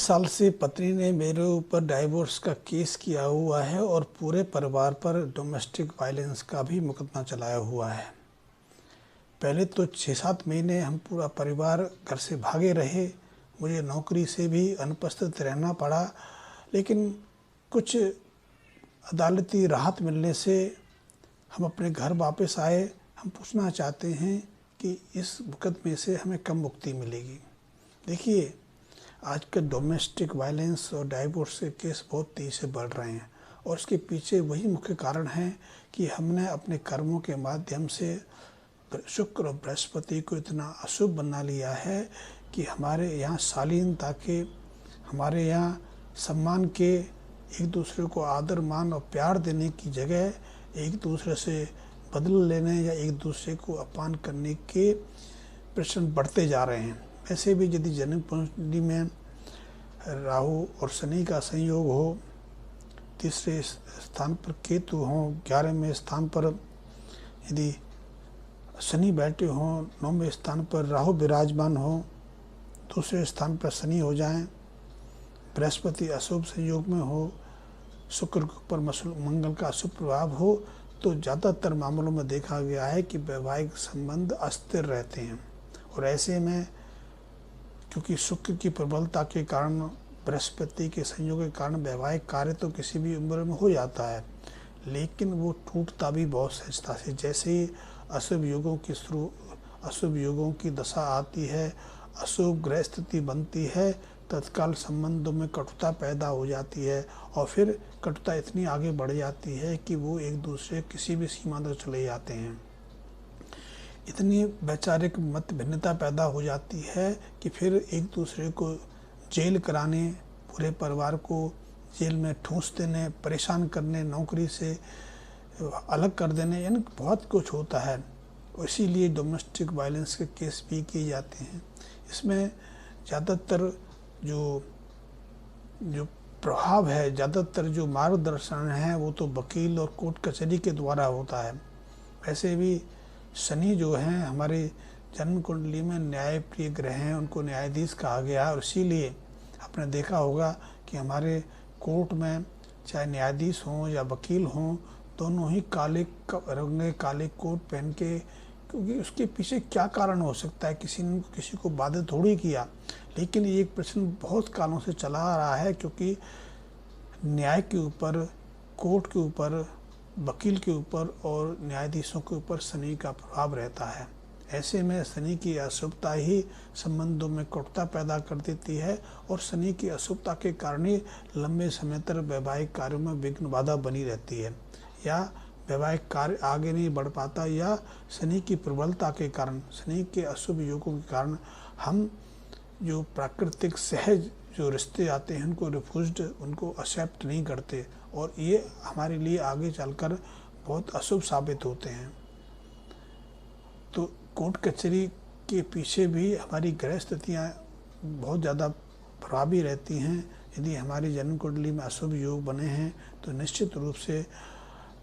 साल से पत्नी ने मेरे ऊपर डाइवोर्स का केस किया हुआ है और पूरे परिवार पर डोमेस्टिक वायलेंस का भी मुकदमा चलाया हुआ है। पहले तो 6-7 महीने हम पूरा परिवार घर से भागे रहे। मुझे नौकरी से भी अनुपस्थित रहना पड़ा, लेकिन कुछ अदालती राहत मिलने से हम अपने घर वापस आए। हम पूछना चाहते हैं कि इस मुकदमे से हमें कब मुक्ति मिलेगी। देखिए, आजकल डोमेस्टिक वायलेंस और डाइवोर्स के केस बहुत तेज़ी से बढ़ रहे हैं और इसके पीछे वही मुख्य कारण है कि हमने अपने कर्मों के माध्यम से शुक्र और बृहस्पति को इतना अशुभ बना लिया है कि हमारे यहाँ शालीनता के, हमारे यहाँ सम्मान के, एक दूसरे को आदर मान और प्यार देने की जगह एक दूसरे से बदला लेने या एक दूसरे को अपमान करने के प्रश्न बढ़ते जा रहे हैं। ऐसे भी यदि जन्म कुंडली में राहु और शनि का संयोग हो, तीसरे स्थान पर केतु हो, 11वें स्थान पर यदि शनि बैठे हों, 9वें स्थान पर राहु विराजमान हो, दूसरे स्थान पर शनि हो जाएं, बृहस्पति अशुभ संयोग में हो, शुक्र के ऊपर मंगल का अशुभ प्रभाव हो, तो ज़्यादातर मामलों में देखा गया है कि वैवाहिक संबंध अस्थिर रहते हैं। और ऐसे में क्योंकि शुक्र की प्रबलता के कारण, बृहस्पति के संयोग के कारण वैवाहिक कार्य तो किसी भी उम्र में हो जाता है, लेकिन वो टूटता भी बहुत सहजता से। जैसे ही अशुभ योगों की दशा आती है, अशुभ ग्रह स्थिति बनती है, तत्काल संबंधों में कटुता पैदा हो जाती है और फिर कटुता इतनी आगे बढ़ जाती है कि वो एक दूसरे किसी भी सीमा तक चले जाते हैं। इतनी वैचारिक मत भिन्नता पैदा हो जाती है कि फिर एक दूसरे को जेल कराने, पूरे परिवार को जेल में ठूंस देने, परेशान करने, नौकरी से अलग कर देने, यानी बहुत कुछ होता है। इसीलिए डोमेस्टिक वायलेंस के केस भी किए जाते हैं। इसमें ज़्यादातर जो प्रभाव है, ज़्यादातर जो मार्गदर्शन है, वो तो वकील और कोर्ट कचहरी के द्वारा होता है। वैसे भी शनि जो हैं हमारे जन्म कुंडली में न्यायप्रिय ग्रह हैं, उनको न्यायाधीश कहा गया है और इसीलिए आपने देखा होगा कि हमारे कोर्ट में चाहे न्यायाधीश हों या वकील हों, दोनों ही काले रंगे काले कोट पहन के, क्योंकि उसके पीछे क्या कारण हो सकता है, किसी ने किसी को बाधित थोड़ी किया, लेकिन ये एक प्रश्न बहुत कालों से चला आ रहा है क्योंकि न्याय के ऊपर, कोर्ट के ऊपर, वकील के ऊपर और न्यायाधीशों के ऊपर शनि का प्रभाव रहता है। ऐसे में शनि की अशुभता ही संबंधों में कटुता पैदा कर देती है और शनि की अशुभता के कारण ही लंबे समय तक वैवाहिक कार्यों में विघ्न बाधा बनी रहती है या वैवाहिक कार्य आगे नहीं बढ़ पाता, या शनि की प्रबलता के कारण, शनि के अशुभ योगों के कारण हम जो प्राकृतिक सहज जो रिश्ते आते हैं उनको रिफ्यूज्ड, उनको एक्सेप्ट नहीं करते और ये हमारे लिए आगे चलकर बहुत अशुभ साबित होते हैं। तो कोर्ट कचहरी के पीछे भी हमारी ग्रह स्थितियाँ बहुत ज़्यादा प्रभावी रहती हैं। यदि हमारी जन्म कुंडली में अशुभ योग बने हैं तो निश्चित रूप से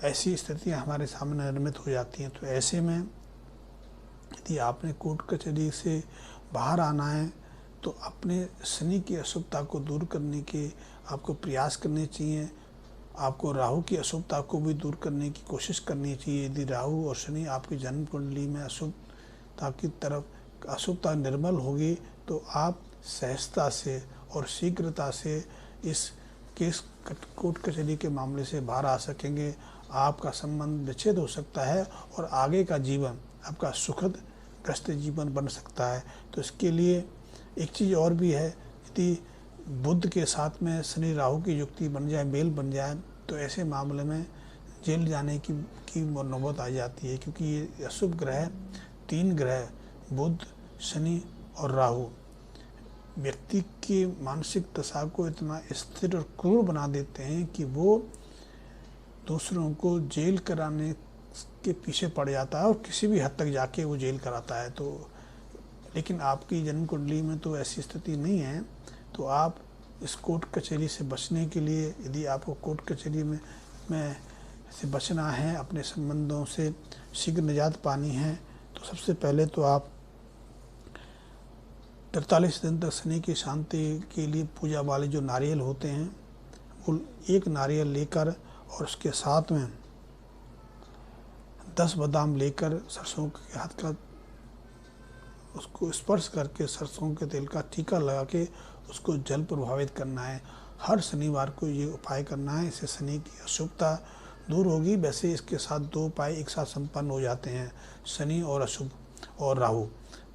ऐसी स्थितियाँ हमारे सामने निर्मित हो जाती हैं। तो ऐसे में यदि आपने कोर्ट कचहरी से बाहर आना है तो अपने शनि की अशुभता को दूर करने के आपको प्रयास करने चाहिए। आपको राहु की अशुभता को भी दूर करने की कोशिश करनी चाहिए। यदि राहु और शनि आपकी जन्म कुंडली में अशुभता की तरफ, अशुभता निर्मल होगी तो आप सहजता से और शीघ्रता से इस केस कोर्ट कचहरी के मामले से बाहर आ सकेंगे। आपका संबंध विच्छेद हो सकता है और आगे का जीवन आपका सुखद ग्रस्त जीवन बन सकता है। तो इसके लिए एक चीज़ और भी है, यदि बुध के साथ में शनि राहु की युक्ति बन जाए, मेल बन जाए, तो ऐसे मामले में जेल जाने की नौबत आ जाती है क्योंकि ये अशुभ ग्रह, 3 ग्रह बुध, शनि और राहु व्यक्ति की मानसिक दशा को इतना स्थिर और क्रूर बना देते हैं कि वो दूसरों को जेल कराने के पीछे पड़ जाता है और किसी भी हद तक जाके वो जेल कराता है। तो लेकिन आपकी जन्म कुंडली में तो ऐसी स्थिति नहीं है। तो आप इस कोर्ट कचहरी से बचने के लिए, यदि आपको कोर्ट कचहरी में से बचना है, अपने संबंधों से शीघ्र निजात पानी है, तो सबसे पहले तो आप 43 दिन तक शनि की शांति के लिए पूजा वाले जो नारियल होते हैं वो एक नारियल लेकर और उसके साथ में 10 बादाम लेकर सरसों के हाथ का उसको स्पर्श करके सरसों के तेल का टीका लगा के उसको जल प्रभावित करना है। हर शनिवार को ये उपाय करना है, इससे शनि की अशुभता दूर होगी। वैसे इसके साथ 2 उपाय एक साथ संपन्न हो जाते हैं, शनि और अशुभ और राहु।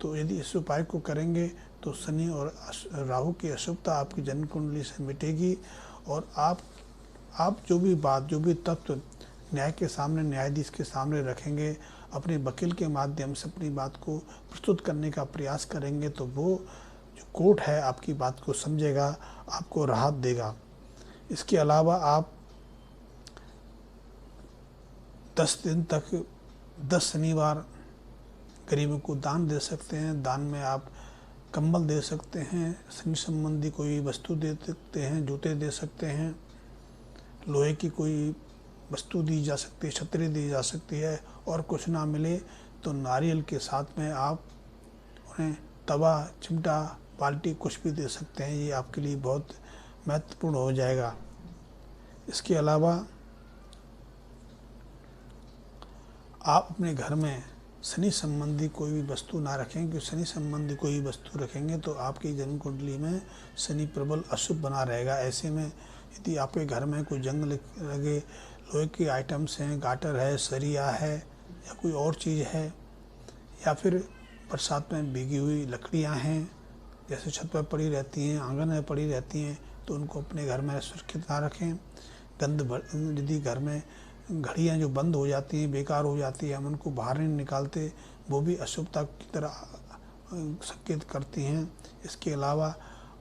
तो यदि इस उपाय को करेंगे तो शनि और राहु की अशुभता आपकी जन्म कुंडली से मिटेगी और आप जो भी बात, जो भी तत्व न्याय के सामने, न्यायाधीश के सामने रखेंगे, अपने वकील के माध्यम से अपनी बात को प्रस्तुत करने का प्रयास करेंगे तो वो जो कोर्ट है आपकी बात को समझेगा, आपको राहत देगा। इसके अलावा आप 10 दिन तक 10 शनिवार गरीबों को दान दे सकते हैं। दान में आप कंबल दे सकते हैं, शनि संबंधी कोई वस्तु दे सकते हैं, जूते दे सकते हैं, लोहे की कोई वस्तु दी जा सकती है, छतरी दी जा सकती है। और कुछ ना मिले तो नारियल के साथ में आप उन्हें तवा, चिमटा, बाल्टी कुछ भी दे सकते हैं। ये आपके लिए बहुत महत्वपूर्ण हो जाएगा। इसके अलावा आप अपने घर में शनि संबंधी कोई भी वस्तु ना रखें, क्योंकि शनि संबंधी कोई भी वस्तु रखेंगे तो आपकी जन्म कुंडली में शनि प्रबल अशुभ बना रहेगा। ऐसे में यदि आपके घर में कोई जंग लगे, लोहे के आइटम्स हैं, गाटर है, सरिया है या कोई और चीज़ है, या फिर बरसात में भीगी हुई लकड़ियां हैं जैसे छत पर पड़ी रहती हैं, आंगन में पड़ी रहती हैं, तो उनको अपने घर में सुरक्षित ना रखें। यदि घर में घड़ियां जो बंद हो जाती हैं, बेकार हो जाती है, हम उनको बाहर नहीं निकालते, वो भी अशुभता की तरह संकेत करती हैं। इसके अलावा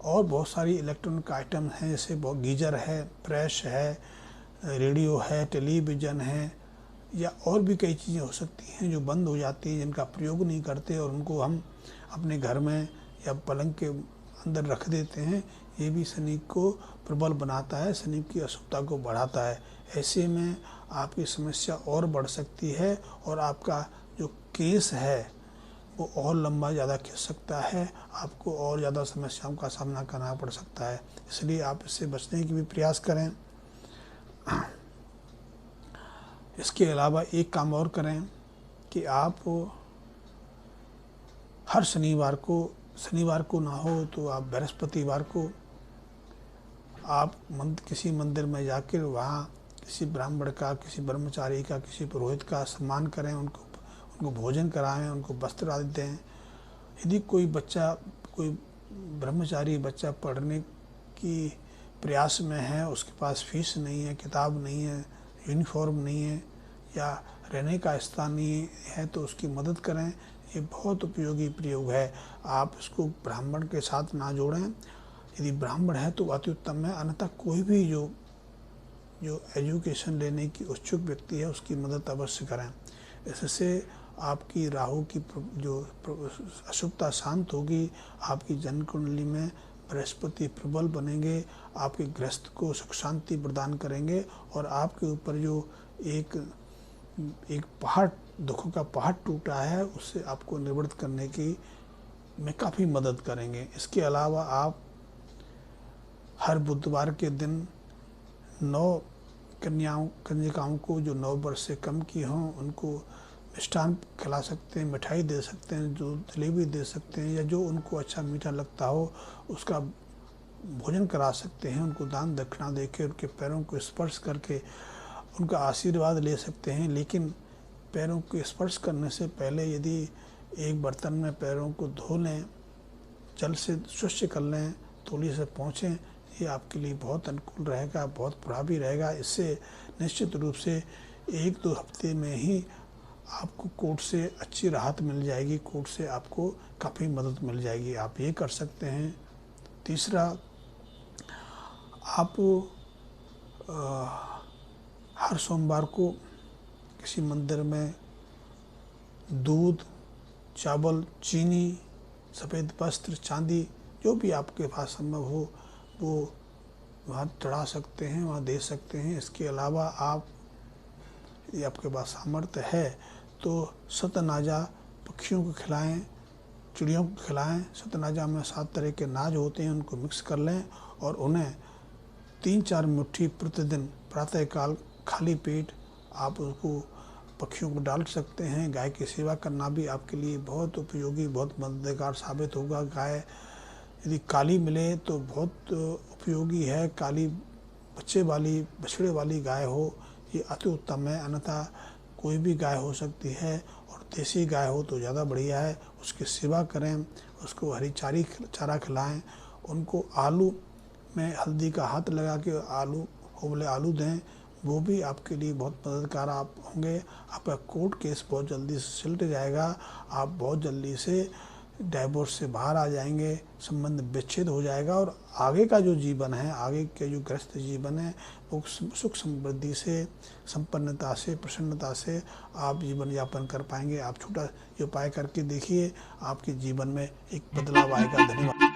और बहुत सारी इलेक्ट्रॉनिक आइटम हैं, जैसे बहुत गीजर है, प्रेस है, रेडियो है, टेलीविज़न है, या और भी कई चीज़ें हो सकती हैं जो बंद हो जाती हैं, जिनका प्रयोग नहीं करते और उनको हम अपने घर में या पलंग के अंदर रख देते हैं। ये भी शनि को प्रबल बनाता है, शनि की अशुभता को बढ़ाता है। ऐसे में आपकी समस्या और बढ़ सकती है और आपका जो केस है वो और लंबा ज़्यादा खिंच सकता है, आपको और ज़्यादा समस्याओं का सामना करना पड़ सकता है। इसलिए आप इससे बचने की भी प्रयास करें। इसके अलावा एक काम और करें कि आप हर शनिवार को ना हो तो आप बृहस्पतिवार को आप किसी मंदिर में जाकर वहाँ किसी ब्राह्मण का, किसी ब्रह्मचारी का, किसी पुरोहित का सम्मान करें, उनको भोजन कराएं, उनको वस्त्र आदि दें। यदि कोई ब्रह्मचारी बच्चा पढ़ने की प्रयास में है, उसके पास फीस नहीं है, किताब नहीं है, यूनिफॉर्म नहीं है या रहने का स्थान नहीं है, तो उसकी मदद करें। ये बहुत उपयोगी प्रयोग है। आप इसको ब्राह्मण के साथ ना जोड़ें। यदि ब्राह्मण है तो अति उत्तम है, अन्यथा कोई भी जो एजुकेशन लेने की उत्सुक व्यक्ति है उसकी मदद अवश्य करें। इससे आपकी राहु की जो अशुभता शांत होगी, आपकी जन्म कुंडली में बृहस्पति प्रबल बनेंगे, आपके गृहस्थ को सुख शांति प्रदान करेंगे और आपके ऊपर जो एक पहाड़, दुखों का पहाड़ टूटा है, उससे आपको निवृत्त करने की में काफ़ी मदद करेंगे। इसके अलावा आप हर बुधवार के दिन 9 कन्यकाओं को जो 9 वर्ष से कम की हों उनको मिष्ठान खिला सकते हैं, मिठाई दे सकते हैं, जो जलेबी दे सकते हैं, या जो उनको अच्छा मीठा लगता हो उसका भोजन करा सकते हैं। उनको दान दक्षिणा देकर उनके पैरों को स्पर्श करके उनका आशीर्वाद ले सकते हैं। लेकिन पैरों को स्पर्श करने से पहले यदि एक बर्तन में पैरों को धो लें, जल से स्वच्छ कर लें, थोड़ी से पहुँचें, ये आपके लिए बहुत अनुकूल रहेगा, बहुत प्रभावी रहेगा। इससे निश्चित रूप से 1-2 हफ्ते में ही आपको कोर्ट से अच्छी राहत मिल जाएगी, कोर्ट से आपको काफ़ी मदद मिल जाएगी। आप ये कर सकते हैं। तीसरा, आप हर सोमवार को किसी मंदिर में दूध, चावल, चीनी, सफ़ेद वस्त्र, चांदी, जो भी आपके पास संभव हो वो वहाँ चढ़ा सकते हैं, वहाँ दे सकते हैं। इसके अलावा आप यदि आपके पास सामर्थ्य है तो सतनाजा पक्षियों को खिलाएं, चिड़ियों को खिलाएं। सतनाजा में 7 तरह के नाज होते हैं, उनको मिक्स कर लें और उन्हें 3-4 मुट्ठी प्रतिदिन प्रातःकाल खाली पेट आप उसको पक्षियों को डाल सकते हैं। गाय की सेवा करना भी आपके लिए बहुत उपयोगी, बहुत मददगार साबित होगा। गाय यदि काली मिले तो बहुत उपयोगी है। काली बछड़े वाली गाय हो, ये अति उत्तम है। अन्यथा कोई भी गाय हो सकती है, और देसी गाय हो तो ज़्यादा बढ़िया है। उसकी सेवा करें, उसको हरी चारा खिलाएं, उनको आलू में हल्दी का हाथ लगा के उबले आलू दें, वो भी आपके लिए बहुत मददगार आप होंगे। आपका कोर्ट केस बहुत जल्दी से सुलझ जाएगा, आप बहुत जल्दी से डाइवोर्स से बाहर आ जाएंगे, संबंध विच्छेद हो जाएगा, और आगे का जो जीवन है, आगे के जो ग्रस्त जीवन है, वो सुख समृद्धि से, संपन्नता से, प्रसन्नता से आप जीवन यापन कर पाएंगे। आप छोटा ये उपाय करके देखिए, आपके जीवन में एक बदलाव आएगा। धन्यवाद।